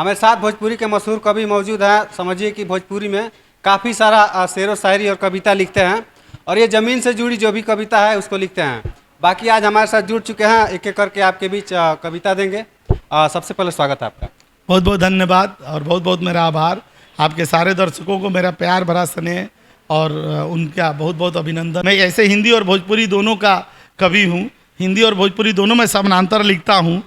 हमारे साथ भोजपुरी के मशहूर कवि मौजूद हैं। समझिए कि भोजपुरी में काफ़ी सारा शेर व शायरी और कविता लिखते हैं और ये ज़मीन से जुड़ी जो भी कविता है उसको लिखते हैं। बाकी आज हमारे साथ जुड़ चुके हैं, एक एक करके आपके बीच कविता देंगे। सबसे पहले स्वागत है आपका। बहुत बहुत धन्यवाद और बहुत बहुत मेरा आभार। आपके सारे दर्शकों को मेरा प्यार भरा स्नेह और उनका बहुत बहुत अभिनंदन। मैं ऐसे हिंदी और भोजपुरी दोनों का कवि हूँ, हिंदी और भोजपुरी दोनों में समानांतर लिखता हूँ।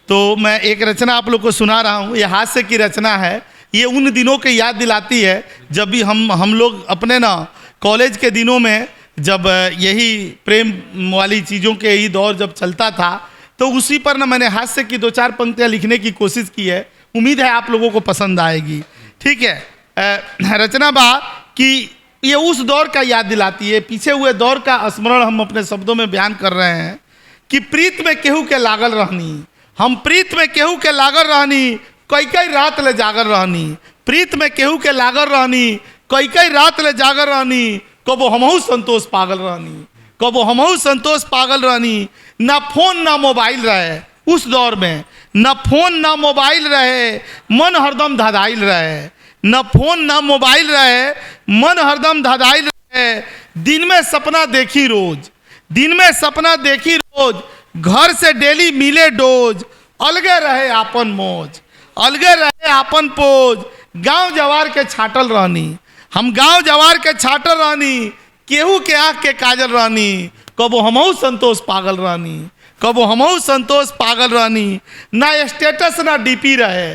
तो मैं एक रचना आप लोग को सुना रहा हूँ। ये हास्य की रचना है। ये उन दिनों की याद दिलाती है जब भी हम लोग अपने ना कॉलेज के दिनों में जब यही प्रेम वाली चीज़ों के ही दौर जब चलता था, तो उसी पर ना मैंने हास्य की 2-4 पंक्तियाँ लिखने की कोशिश की है। उम्मीद है आप लोगों को पसंद आएगी। ठीक है। रचना बा कि ये उस दौर का याद दिलाती है, पीछे हुए दौर का स्मरण हम अपने शब्दों में बयान कर रहे हैं कि प्रीत में केहू के लागल रहनी, हम प्रीत में केहू के लागल रहनी, कई कई रात ले जागर रहनी। प्रीत में केहू के लागल रहनी, कई कई रात ले जागर रहनी। कबो हमहू संतोष पागल रहनी, कबो हमहू संतोष पागल रहनी। ना फोन ना मोबाइल रहे उस दौर में, ना फोन ना मोबाइल रहे, मन हरदम धधाइल रहे। न फोन ना मोबाइल रहे, मन हरदम धधाइल रहे। दिन में सपना देखी रोज, दिन में सपना देखी रोज, घर से डेली मिले डोज। अलगे रहे आपन मौज, अलगे रहे आपन पोज। गांव जवार के छाटल रहनी, हम गांव जवार के छाटल रहनी। केहू के आँख के काजल रहनी, कबो हमहू संतोष पागल रहनी, कबो हमहू संतोष पागल रहनी। ना स्टेटस ना डीपी रहे,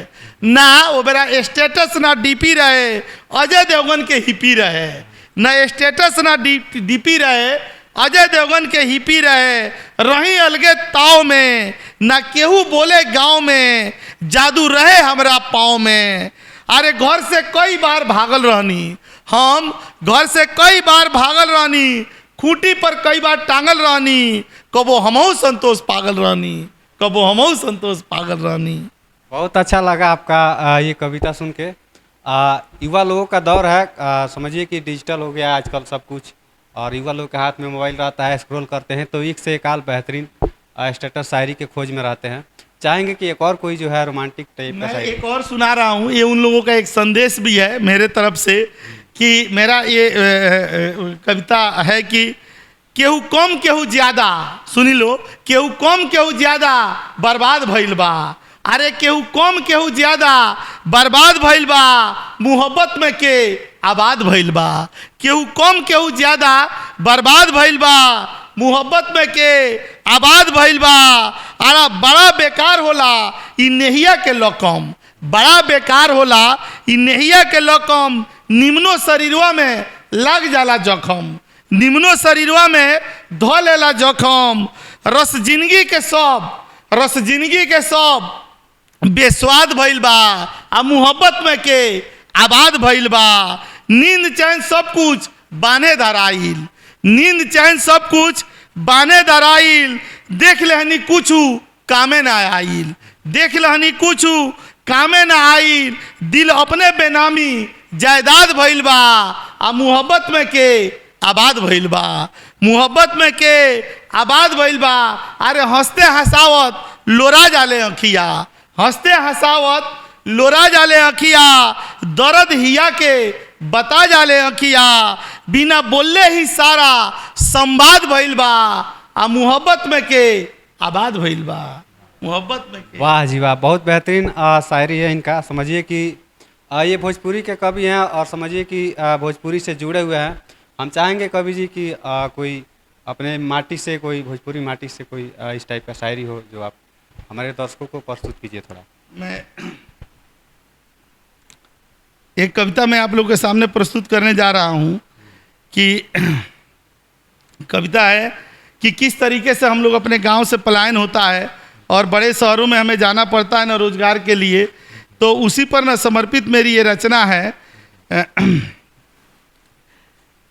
ना वो मेरा स्टेटस ना डीपी रहे। अजय देवगन के हिपी रहे, ना स्टेटस ना डीपी रहे। अजय देवगन के हिपी रहे। रही अलगे ताव में, ना केहू बोले गांव में। जादू रहे हमरा पाँव में। अरे घर से कई बार भागल रहनी, हम घर से कई बार भागल रहनी। खूंटी पर कई बार टांगल रहनी, कबो हमहू संतोष पागल रहनी, कबो हमहू संतोष पागल रहनी। बहुत अच्छा लगा आपका ये कविता सुन के। युवा लोगों का दौर है। समझिए कि डिजिटल हो गया आजकल सब कुछ और युवा लोगों के हाथ में मोबाइल रहता है, स्क्रॉल करते हैं तो एक से एक आल बेहतरीन स्टेटस शायरी के खोज में रहते हैं। चाहेंगे कि एक और कोई जो है रोमांटिक टाइप का शायरी एक और सुना रहा हूँ। ये उन लोगों का एक संदेश भी है मेरे तरफ से कि मेरा ये कविता है कि केहू कम केहू ज्यादा, सुनी लो, केहू कम केहू ज्यादा बर्बाद भइल बा। अरे केहू कम केहू ज्यादा बर्बाद भइल बा, मोहब्बत में के आबाद भइल बा। केहू कम केहू ज्यादा बर्बाद भइल बा, मोहब्बत में के आबाद भइल बा। अरे बड़ा बेकार होला इ नेहिया के लकम, बड़ा बेकार होला इ नेहिया के लकम। निम्नो शरीरवा में लग जाला जखम, निम्नो शरीरवा में धो लेला जखम। रस जिंदगी के सब, रस जिंदगी के सब बेस्वाद भइल बा, आ मोहब्बत में के आबाद भइल बा। नींद चैन सब कुछ बाने धराइल, नींद चैन सब कुछ बाने धराइल। देख लेहनी कुछू कामे ना आइल, देख लेहनी कुछू कामे ना आइल। दिल अपने बेनामी जायदाद भइल बा, आ मोहब्बत में के आबाद भइल बा, मोहब्बत में के आबाद भइल बा। अरे हंसते हंसावत लोरा जाले अखिया, हंसते हंसावत लोरा जाले अखिया। दर्द हिया के बता जाले अखिया, बिना बोलले ही सारा संवाद भइल बा, आ मोहब्बत में के आबाद भइल बा, मोहब्बत में के। वाह जी वाह, बहुत बेहतरीन शायरी है इनका। समझिए कि ये भोजपुरी के कवि हैं और समझिए कि भोजपुरी से जुड़े हुए हैं। हम चाहेंगे कवि जी कि कोई अपने माटी से, कोई भोजपुरी माटी से कोई इस टाइप का शायरी हो जो आप हमारे दर्शकों को प्रस्तुत कीजिए थोड़ा। मैं एक कविता मैं आप लोगों के सामने प्रस्तुत करने जा रहा हूँ कि कविता है कि किस तरीके से हम लोग अपने गांव से पलायन होता है और बड़े शहरों में हमें जाना पड़ता है ना रोजगार के लिए। तो उसी पर ना समर्पित मेरी ये रचना है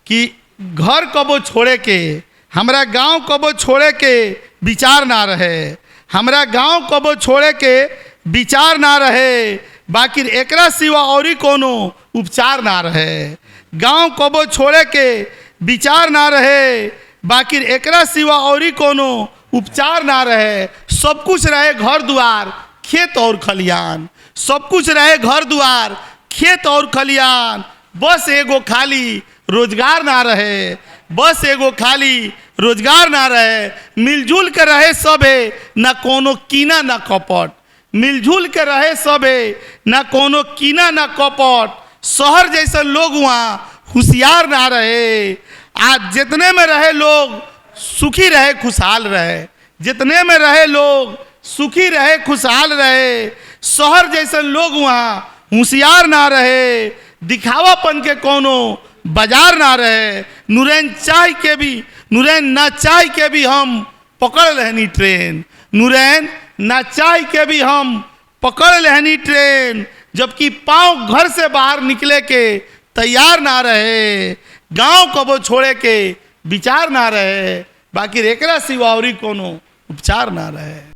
कि घर कबो छोड़े के, हमरा गांव कबो छोड़े के विचार ना रहे, हमरा गांव कबो छोड़े के विचार ना रहे। बाकी एकरा सिवा औरी कोनो उपचार ना रहे। गांव कबो छोड़े के विचार ना रहे, बाकी एकरा सिवा औरी कोनो उपचार ना रहे। सब कुछ रहे घर द्वार खेत और खलियान, सब कुछ रहे घर द्वार खेत और खलियान, बस एगो खाली रोजगार ना रहे, बस एगो खाली रोजगार ना रहे। मिलजुल के रहे सबे ना कोनो कीना ना कपट, मिलजुल के रहे सबे ना कोनो कीना ना कपट। शहर जैसे लोग वहाँ होशियार ना रहे। आज जितने में रहे लोग सुखी रहे खुशहाल रहे, जितने में रहे लोग सुखी रहे खुशहाल रहे। शहर जैसे लोग वहाँ होशियार ना रहे, दिखावापन के कोनो बाजार ना रहे। नूरैन ना चाह के भी हम पकड़ रहनी ट्रेन, नूरैन ना चाह के भी हम पकड़ रहनी ट्रेन। जबकि पाँव घर से बाहर निकले के तैयार ना रहे, गांव कबो छोड़े के विचार ना रहे। बाकी एकरा सिवा औरी कोनो उपचार ना रहे।